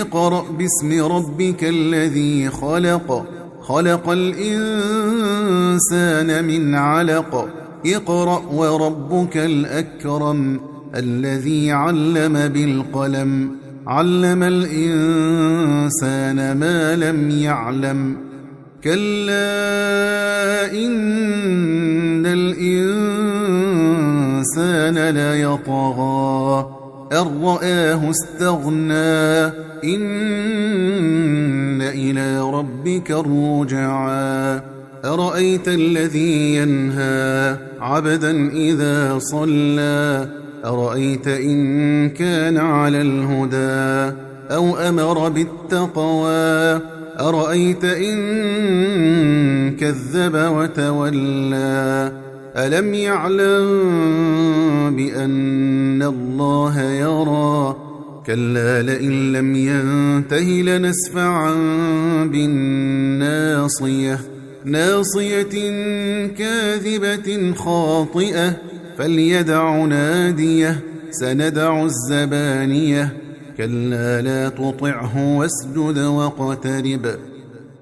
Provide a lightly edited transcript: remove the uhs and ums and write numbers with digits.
اقرأ باسم ربك الذي خلق خلق الإنسان من علق اقرأ وربك الأكرم الذي علم بالقلم علم الإنسان ما لم يعلم كلا إن الإنسان ليطغى أن رآه استغنى إن إلى ربك الرجعى أرأيت الذي ينهى عبدا إذا صلى أرأيت إن كان على الهدى أو أمر بالتقوى أرأيت إن كذب وتولى ألم يعلم بأن الله يرى كلا لئن لم ينته لنسفعا بالناصية ناصية كاذبة خاطئة فليدع ناديه سندع الزبانية كلا لا تطعه واسجد واقترب